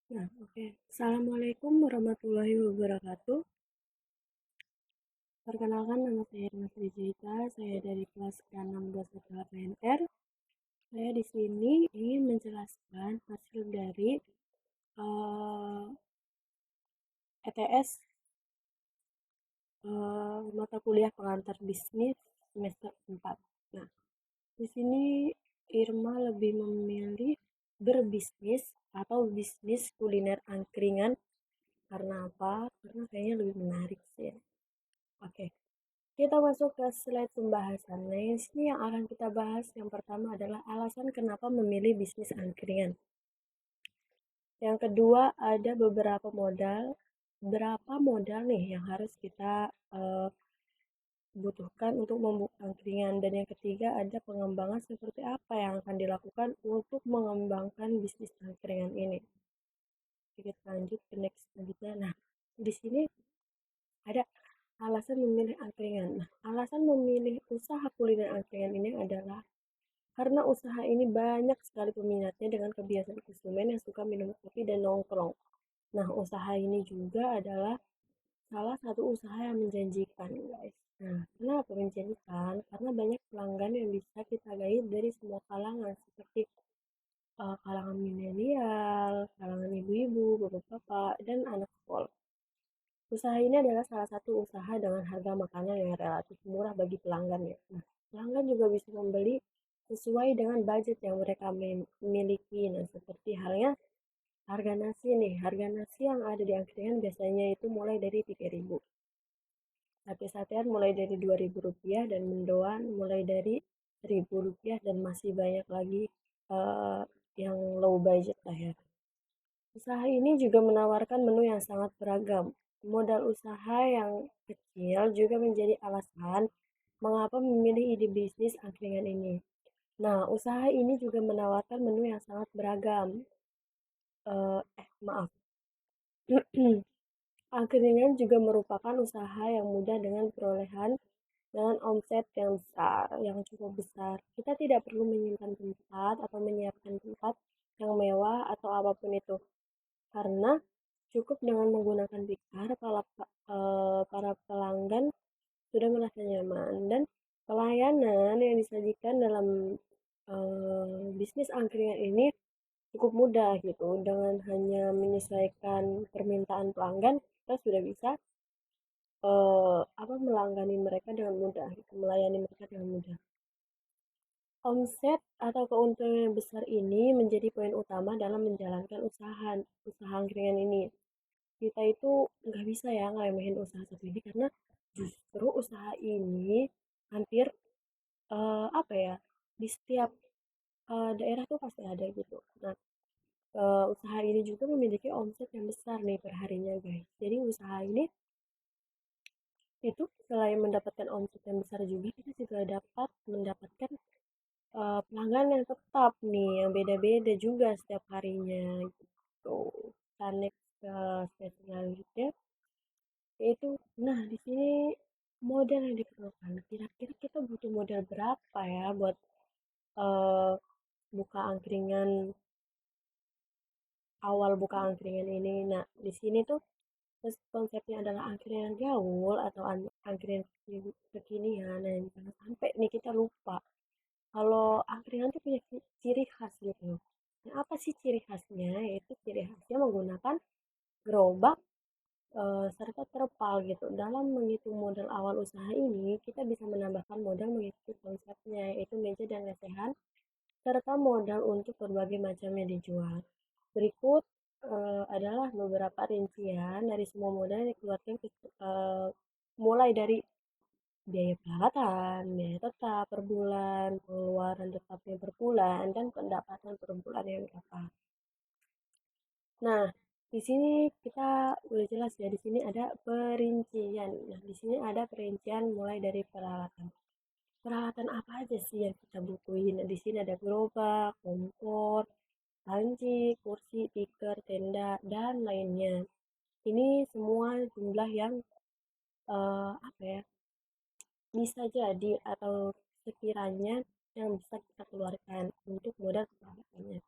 Nah, oke. Assalamualaikum warahmatullahi wabarakatuh. Perkenalkan nama saya Irma Frijita, saya dari kelas K628R. Saya di sini ingin menjelaskan hasil dari eh, ETS mata kuliah pengantar bisnis semester 4. Nah, di sini Irma lebih memilih berbisnis atau bisnis kuliner angkringan karena apa? Karena kayaknya lebih menarik sih. Oke. Kita masuk ke slide pembahasan. Nah, di sini yang akan kita bahas yang pertama adalah alasan kenapa memilih bisnis angkringan. Yang kedua ada beberapa modal. Berapa modal nih yang harus kita butuhkan untuk membuka angkringan. Dan yang ketiga ada pengembangan seperti apa yang akan dilakukan untuk mengembangkan bisnis angkringan ini. Kita lanjut ke next selanjutnya. Nah, di sini ada alasan memilih angkringan. Nah, alasan memilih usaha kuliner angkringan ini adalah karena usaha ini banyak sekali peminatnya dengan kebiasaan konsumen yang suka minum kopi dan nongkrong. Nah, usaha ini juga adalah salah satu usaha yang menjanjikan, guys. Nah, kenapa menjanjikan? Karena banyak pelanggan yang bisa kita gain dari semua kalangan, seperti kalangan milenial, kalangan ibu-ibu, bapak-bapak, dan anak sekolah. Usaha ini adalah salah satu usaha dengan harga makanan yang relatif murah bagi pelanggannya. Nah, pelanggan juga bisa membeli sesuai dengan budget yang mereka miliki. Nah, seperti halnya harga nasi nih. Harga nasi yang ada di angkringan biasanya itu mulai dari 3.000. Sate-satean mulai dari Rp2.000 dan mendoan mulai dari Rp1.000 dan masih banyak lagi eh, yang low budget lah ya. Usaha ini juga menawarkan menu yang sangat beragam. Modal usaha yang kecil juga menjadi alasan mengapa memilih ide bisnis angkringan ini. Nah, usaha ini juga menawarkan menu yang sangat beragam. Maaf. Angkringan juga merupakan usaha yang mudah dengan perolehan dengan omset yang besar, yang cukup besar. Kita tidak perlu menyimpan tempat atau menyiapkan tempat yang mewah atau apapun itu. Karena cukup dengan menggunakan tikar, para pelanggan sudah merasa nyaman dan pelayanan yang disajikan dalam bisnis angkringan ini cukup mudah gitu. Dengan hanya menyesuaikan permintaan pelanggan, kita sudah bisa melanggani mereka dengan mudah, gitu, melayani mereka dengan mudah. Omset atau keuntungan yang besar ini menjadi poin utama dalam menjalankan usaha angkringan ini. Kita itu nggak bisa ya ngeremehin usaha satu ini karena justru usaha ini hampir apa ya di setiap daerah tuh pasti ada gitu. Nah, usaha ini juga memiliki omset yang besar nih per harinya guys. Jadi usaha ini itu selain mendapatkan omset yang besar juga kita juga dapat mendapatkan pelanggan yang tetap nih yang beda-beda juga setiap harinya gitu. Kita next ke slide selanjutnya. Yaitu, nah di sini modal yang diperlukan. Kira-kira kita butuh modal berapa ya buat eh, buka angkringan, awal buka angkringan ini. Nah, di sini tuh konsepnya adalah angkringan gaul atau angkringan kekinian. Nah, jangan sampai nih kita lupa. Kalau angkringan tuh punya ciri khas gitu. Nah, apa sih ciri khasnya? Yaitu ciri khasnya menggunakan gerobak serta terpal gitu. Dalam menghitung modal awal usaha ini, kita bisa menambahkan modal mengikuti konsepnya, yaitu meja dan lesehan, serta modal untuk berbagai macam yang dijual. Berikut adalah beberapa rincian dari semua modal yang dikeluarkan mulai dari biaya perawatan, biaya tetap per bulan, pengeluaran tetapnya per bulan, dan pendapatan per bulan yang dapat. Nah, di sini kita udah jelas ya, di sini ada perincian. Nah, di sini ada perincian mulai dari peralatan. Peralatan apa aja sih yang kita butuhin? Nah, di sini ada gerobak, kompor, panci, kursi, tikar, tenda, dan lainnya. Ini semua jumlah yang apa ya? Bisa jadi atau sekiranya yang bisa kita keluarkan untuk modal perawatannya.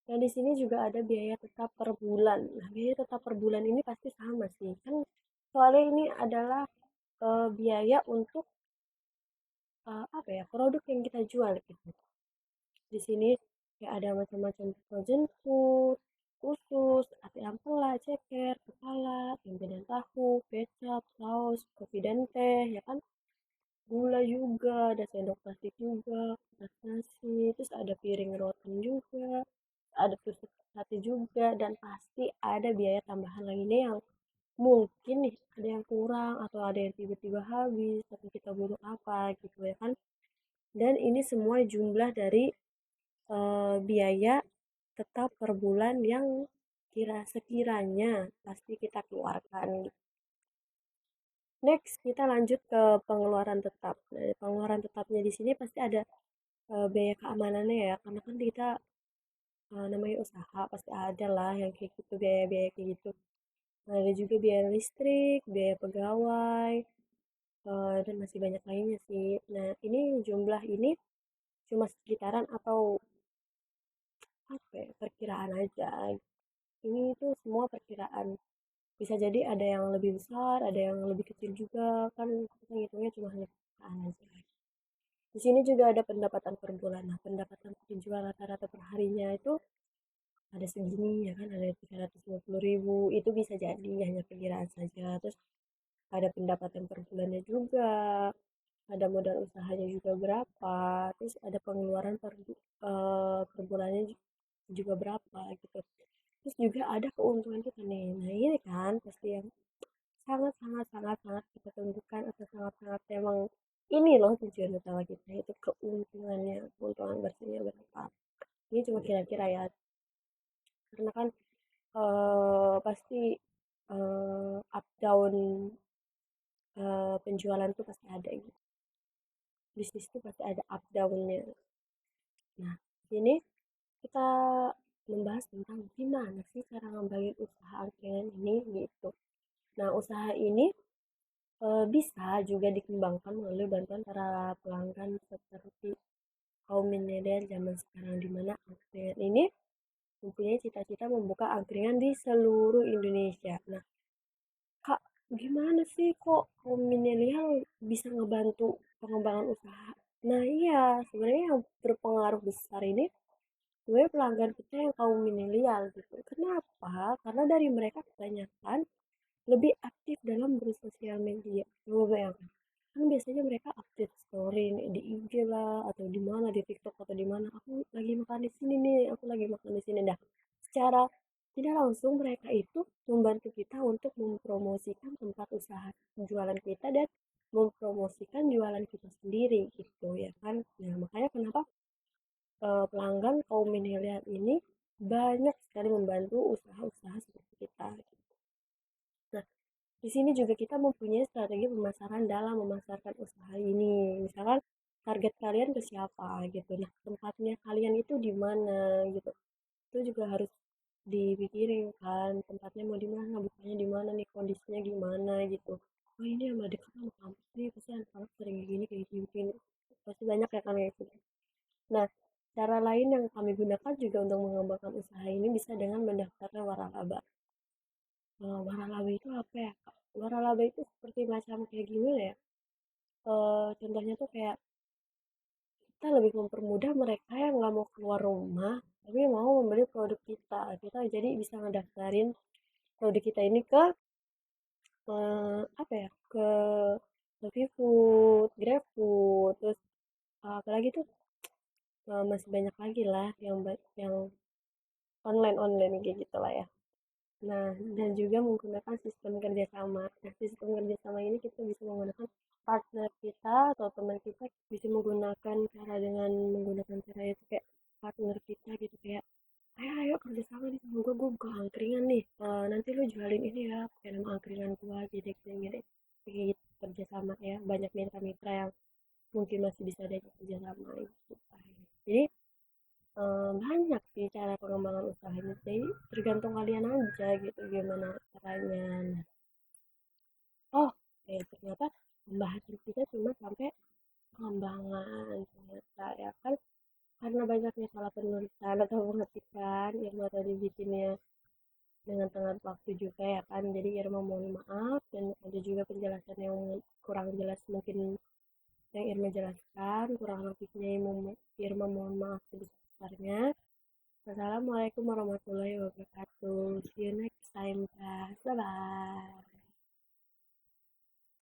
Nah, di sini juga ada biaya tetap per bulan. Nah, biaya tetap per bulan ini pasti sama sih. Kan soalnya ini adalah biaya untuk apa ya, produk yang kita jual gitu. Di sini kayak ada macam-macam frozen food, usus, ati ampela, ceker, kepala, tempe dan tahu, kecap, saus, kopi dan teh, ya kan? Gula juga, ada sendok plastik juga, kertas nasi, terus ada piring rotan juga, ada tusuk sate juga, dan pasti ada biaya tambahan lainnya yang mungkin nih ada yang kurang atau ada yang tiba-tiba habis, tapi kita butuh apa gitu ya kan. Dan ini semua jumlah dari biaya tetap per bulan yang sekiranya pasti kita keluarkan. Next, kita lanjut ke pengeluaran tetap. Nah, pengeluaran tetapnya di sini pasti ada biaya keamanannya ya, karena kan kita namanya usaha pasti ada lah yang kayak gitu biaya-biaya kayak gitu. Nah, ada juga biaya listrik, biaya pegawai, dan masih banyak lainnya sih. Nah, ini jumlah ini cuma sekitaran atau apa ya, perkiraan aja. Ini tuh semua perkiraan. Bisa jadi ada yang lebih besar, ada yang lebih kecil juga, kan kita ngitungnya cuma hanya perkiraan aja. Di sini juga ada pendapatan per bulan. Nah, pendapatan penjual rata-rata per harinya itu ada segini ya kan, ada 350.000. Itu bisa jadi hanya perkiraan saja. Terus ada pendapatan per bulannya juga, ada modal usahanya juga berapa, terus ada pengeluaran per bulannya juga berapa gitu. Terus juga ada keuntungan kita nih. Nah, ini kan pasti yang sangat sangat sangat sangat kita tentukan atau sangat sangat memang ini loh tujuan utama kita itu keuntungannya, keuntungan bersihnya berapa. Ini cuma kira-kira ya, karena kan pasti up down penjualan tuh pasti ada gitu. Bisnis tuh pasti ada up downnya. Nah, ini kita membahas tentang gimana sih cara ngembangin usaha angkringan ini gitu. Nah, usaha ini bisa juga dikembangkan melalui bantuan para pelanggan seperti kaum milenial zaman sekarang, di mana angkringan ini mempunyai cita-cita membuka angkringan di seluruh Indonesia. Nah, Kak, gimana sih kok kaum milenial bisa ngebantu pengembangan usaha? Nah, iya, sebenarnya yang berpengaruh besar ini sebenarnya pelanggan kita yang kaum milenial gitu. Kenapa? Karena dari mereka kebanyakan lebih aktif dalam bersosial media. Coba bayangkan. Kan biasanya mereka update story di IG lah atau di mana di TikTok atau di mana. Aku lagi makan di sini nih, aku lagi makan di sini. Dah, secara tidak langsung mereka itu membantu kita untuk mempromosikan tempat usaha jualan kita dan mempromosikan jualan kita sendiri gitu ya kan. Nah, makanya kenapa pelanggan kaum milenial ini banyak sekali membantu usaha-usaha seperti kita. Nah, di sini juga kita mempunyai strategi pemasaran dalam memasarkan usaha ini. Misalkan target kalian ke siapa gitu. Nah, tempatnya kalian itu di mana gitu. Itu juga harus dipikirin kan, tempatnya mau di mana, bukanya di mana nih, kondisinya gimana gitu. Oh, ini sama dekat sama kampus nih, pasti anak-anak sering kayak gini. Pasti banyak ya kan kayak gitu. Nah, cara lain yang kami gunakan juga untuk mengembangkan usaha ini bisa dengan mendaftarkan waralaba. Waralaba itu apa ya, Kak? Waralaba itu seperti macam kayak gimana ya? Contohnya tuh kayak kita lebih mempermudah mereka yang nggak mau keluar rumah, tapi mau membeli produk kita. Kita jadi bisa ngedaftarin produk kita ini ke apa ya? Ke GoFood, GrabFood, terus apalagi tuh masih banyak lagi lah yang online kayak gitu lah ya. Nah, dan juga menggunakan sistem kerjasama. Nah, sistem kerjasama ini kita bisa menggunakan partner kita atau teman kita bisa menggunakan cara dengan menggunakan cara itu kayak partner kita gitu kayak ayo ayo kerjasama nih sama gue buka angkringan nih. Nanti lu jualin ini ya pakai nama angkringan gue jadi gini kayak gitu kerjasama ya banyak mitra-mitra yang mungkin masih bisa diajak kerjasama gitu. Jadi banyak sih cara pengembangan usahanya jadi tergantung kalian aja gitu gimana caranya. Nah, oh ternyata pembahasan kita cuma sampai pengembangan ternyata ya kan. karena banyaknya salah penulisan atau pengetikan Irma tadi bikinnya dengan tengah waktu juga ya kan, jadi Irma mohon maaf, dan ada juga penjelasan yang kurang jelas mungkin yang Irma jelaskan kurang lebihnya Irma mohon maaf sebesar-besarnya. Wassalamualaikum warahmatullahi wabarakatuh. See you next time.